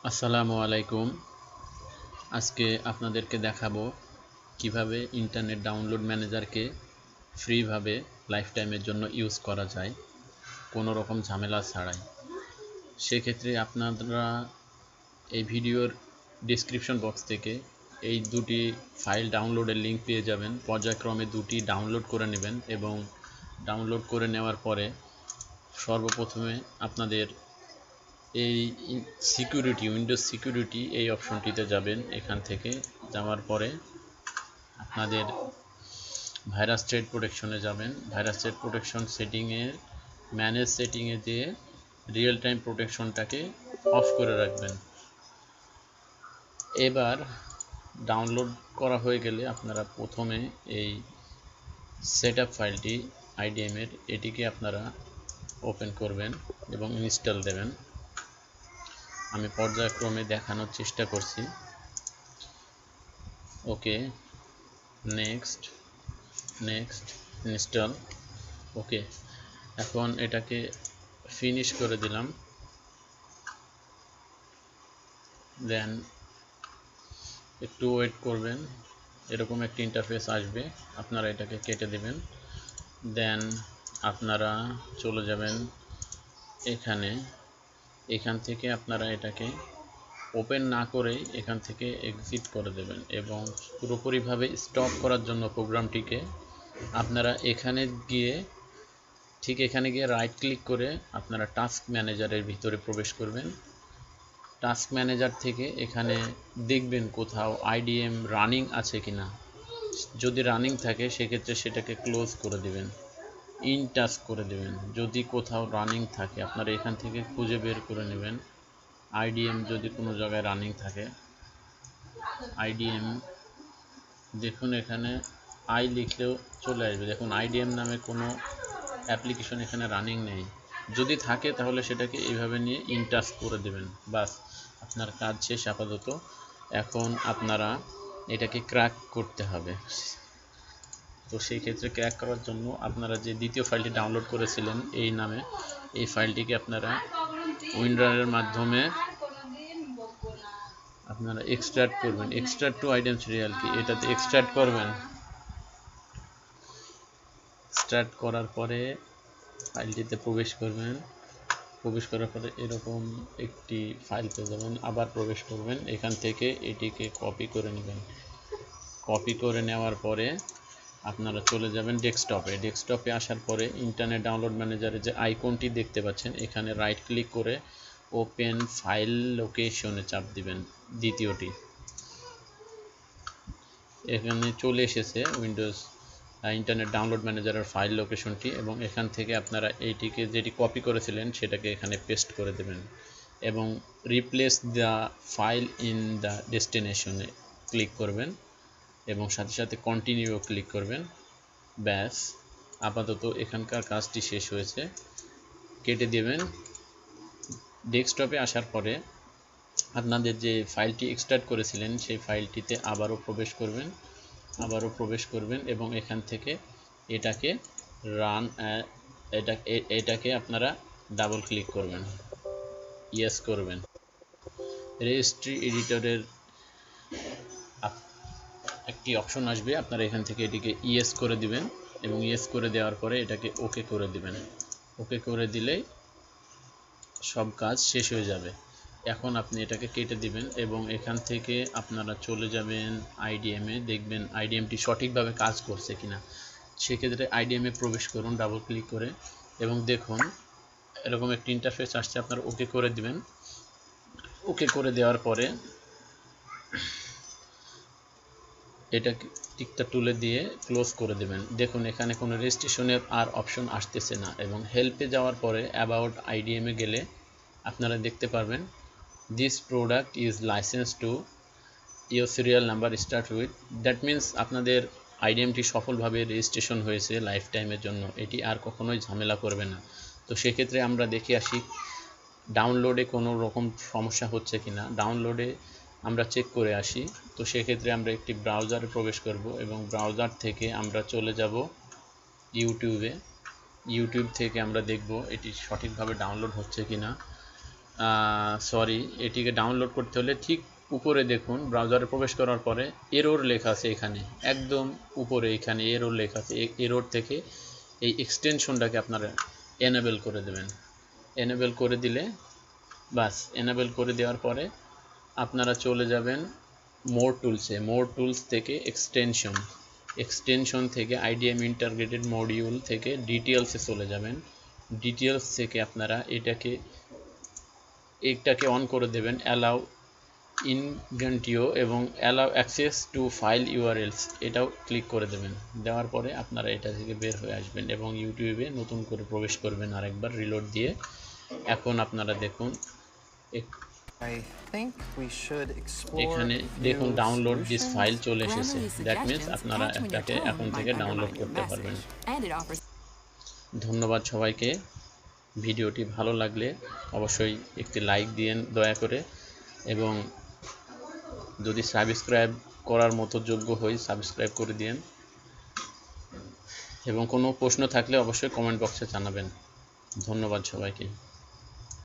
আসসালামু আলাইকুম। আজকে আপনাদেরকে দেখাবো কিভাবে ইন্টারনেট ডাউনলোড ম্যানেজারকে ফ্রিভাবে লাইফ টাইমের জন্য ইউজ করা যায় কোনো রকম ঝামেলা ছাড়াই। সেক্ষেত্রে আপনারা এই ভিডিওর ডেসক্রিপশন বক্স থেকে এই দুটি ফাইল ডাউনলোডের লিঙ্ক পেয়ে যাবেন। পর্যায়ক্রমে দুটি ডাউনলোড করে নেবেন এবং ডাউনলোড করে নেওয়ার পরে সর্বপ্রথমে আপনাদের এই উইন্ডোজ সিকিউরিটি এই অপশনটিতে যাবেন। এখান থেকে যাওয়ার পরে আপনাদের ভাইরাস থ্রেড প্রোটেকশনে যাবেন। ভাইরাস থ্রেড প্রোটেকশন সেটিংয়ের ম্যানেজ সেটিংয়ে দিয়ে রিয়েল টাইম প্রোটেকশনটাকে অফ করে রাখবেন। এবার ডাউনলোড করা হয়ে গেলে আপনারা প্রথমে এই সেটআপ ফাইলটি IDM এর এটিকে আপনারা ওপেন করবেন এবং ইনস্টল দেবেন। আমি পর্যায়ক্রমে দেখানোর চেষ্টা করছি। ওকে, নেক্সট, ইনস্টল। ওকে, এখন এটাকে ফিনিশ করে দিলাম। দেন একটু ওয়েট করবেন, এরকম একটি ইন্টারফেস আসবে, আপনারা এটাকে কেটে দেবেন। দেন আপনারা চলে যাবেন এখান থেকে আপনারা এটাকে ওপেন না করেই এখান থেকে এক্সিট করে দেবেন এবং পুরোপুরিভাবে স্টপ করার জন্য প্রোগ্রামটিকে আপনারা এখানে গিয়ে রাইট ক্লিক করে আপনারা টাস্ক ম্যানেজারের ভিতরে প্রবেশ করবেন। টাস্ক ম্যানেজার থেকে এখানে দেখবেন কোথাও IDM রানিং আছে কিনা। যদি রানিং থাকে সেক্ষেত্রে সেটাকে ক্লোজ করে দেবেন, ইন টাস্ক করে দেবেন। যদি কোথাও রানিং থাকে আপনারা এখান থেকে খুঁজে বের করে নেবেন IDM যদি কোনো জায়গায় রানিং থাকে। IDM দেখুন এখানে আই লিখলেও চলে আসবে। দেখুন IDM নামে কোনো অ্যাপ্লিকেশন এখানে রানিং নেই। যদি থাকে তাহলে সেটাকে এইভাবে নিয়ে ইনটাচ করে দেবেন, বাস আপনার কাজ শেষ আপাতত। এখন আপনারা এটাকে ক্র্যাক করতে হবে। তো সেই ক্ষেত্রে ক্র্যাক করার জন্য আপনারা যে দ্বিতীয় ফাইলটি ডাউনলোড করেছিলেন এই নামে, এই ফাইলটিকে আপনারা উইন্ডারের মাধ্যমে আপনারা এক্সট্রাক্ট করবেন। এক্সট্রাক্ট টু আইটেম সিরিয়াল কি, এটাতে এক্সট্রাক্ট করবেন। এক্সট্রাক্ট করার পরে ফাইলটিতে প্রবেশ করবেন। প্রবেশ করার পরে এরকম একটি ফাইল পেয়ে যাবেন, আবার প্রবেশ করবেন। এখান থেকে এটিকে কপি করে নেবেন। কপি করে নেওয়ার পরে আপনারা চলে যাবেন ডেস্কটপে আসার পরে ইন্টারনেট ডাউনলোড ম্যানেজারে যে আইকনটি দেখতে পাচ্ছেন এখানে রাইট ক্লিক করে ওপেন ফাইল লোকেশনে চাপ দিবেন। দ্বিতীয়টি এখানে চলে এসেছে উইন্ডোজ ইন্টারনেট ডাউনলোড ম্যানেজারের ফাইল লোকেশনটি, এবং এখান থেকে আপনারা এইটিকে যেটি কপি করেছিলেন সেটাকে এখানে পেস্ট করে দেবেন এবং replace the file in the ডেস্টিনেশনে ক্লিক করবেন এবং সাথে সাথে কন্টিনিউ ক্লিক করবেন। ব্যাস, আপাতত এখানকার কাজটি শেষ হয়েছে। কেটে দেবেন। ডেস্কটপে আসার পরে আপনাদের যে ফাইলটি এক্সট্রাক্ট করেছিলেন সেই ফাইলটিতে আবারও প্রবেশ করবেন এবং এখান থেকে এটাকে এটাকে আপনারা ডাবল ক্লিক করবেন, ইয়েস করবেন। রেজিস্ট্রি এডিটরের একটি অপশন আসবে, আপনারা এখান থেকে এটিকে ইয়েস করে দিবেন এবং ইয়েস করে দেওয়ার পরে এটাকে ওকে করে দিবেন। ওকে করে দিলেই সব কাজ শেষ হয়ে যাবে। এখন আপনি এটাকে কেটে দিবেন এবং এখান থেকে আপনারা চলে যাবেন IDM এ, দেখবেন IDMটি সঠিকভাবে কাজ করছে কিনা। সেক্ষেত্রে IDM এ প্রবেশ করুন ডাবল ক্লিক করে এবং দেখুন এরকম একটি ইন্টারফেস আসছে, আপনারা ওকে করে দিবেন। ওকে করে দেওয়ার পরে এটাকে টিকটা তুলে দিয়ে ক্লোজ করে দেবেন। দেখুন এখানে কোনো রেজিস্ট্রেশনের আর অপশন আসতেছে না এবং হেল্পে যাওয়ার পরে অ্যাবাউট IDM এ গেলে আপনারা দেখতে পারবেন this product is licence to your serial number start with. That means আপনাদের IDMটি সফলভাবে রেজিস্ট্রেশন হয়েছে লাইফ টাইমের জন্য, এটি আর কখনোই ঝামেলা করবে না। তো সেক্ষেত্রে আমরা দেখে আসি ডাউনলোডে কোনো রকম সমস্যা হচ্ছে কিনা। ডাউনলোডে আমরা চেক করে আসি। তো সেক্ষেত্রে আমরা একটি ব্রাউজারে প্রবেশ করব এবং ব্রাউজার থেকে আমরা চলে যাব ইউটিউব থেকে আমরা দেখব এটি সঠিকভাবে ডাউনলোড হচ্ছে কিনা। সরি, এটিকে ডাউনলোড করতে হলে ঠিক উপরে দেখুন, ব্রাউজারে প্রবেশ করার পরে এরর লেখা আছে, এখানে একদম উপরে এখানে এরর লেখা আছে। এরর থেকে এই এক্সটেনশনটাকে আপনারা এনেবল করে দেবেন। এনেবল করে দিলে বাস, এনেবল করে দেওয়ার পরে আপনারা চলে যাবেন মোর টুলসে। মোর টুলস থেকে এক্সটেনশন থেকে IDM ইন্টাগ্রেটেড মডিউল থেকে ডিটেলসে চলে যাবেন। ডিটেলস থেকে আপনারা এটাকে অন করে দেবেন, অ্যালাউ ইনভেন্টিও এবং allow access to file URLs, এটাও ক্লিক করে দেবেন। দেওয়ার পরে আপনারা এটা থেকে বের হয়ে আসবেন এবং ইউটিউবে নতুন করে প্রবেশ করবেন আরেকবার রিলোড দিয়ে। এখন আপনারা দেখুন এখানে দেখুন ডাউনলোড দিস ফাইল চলে এসেছে। দ্যাট মিনস আপনারা এটাকে এখন থেকে ডাউনলোড করতে পারবেন। ধন্যবাদ সবাইকে। ভিডিওটি ভালো লাগলে অবশ্যই একটি লাইক দিয়েন দয়া করে, এবং যদি সাবস্ক্রাইব করার মতো যোগ্য হই সাবস্ক্রাইব করে দিন, এবং কোনো প্রশ্ন থাকলে অবশ্যই কমেন্ট বক্সে জানাবেন। ধন্যবাদ সবাইকে।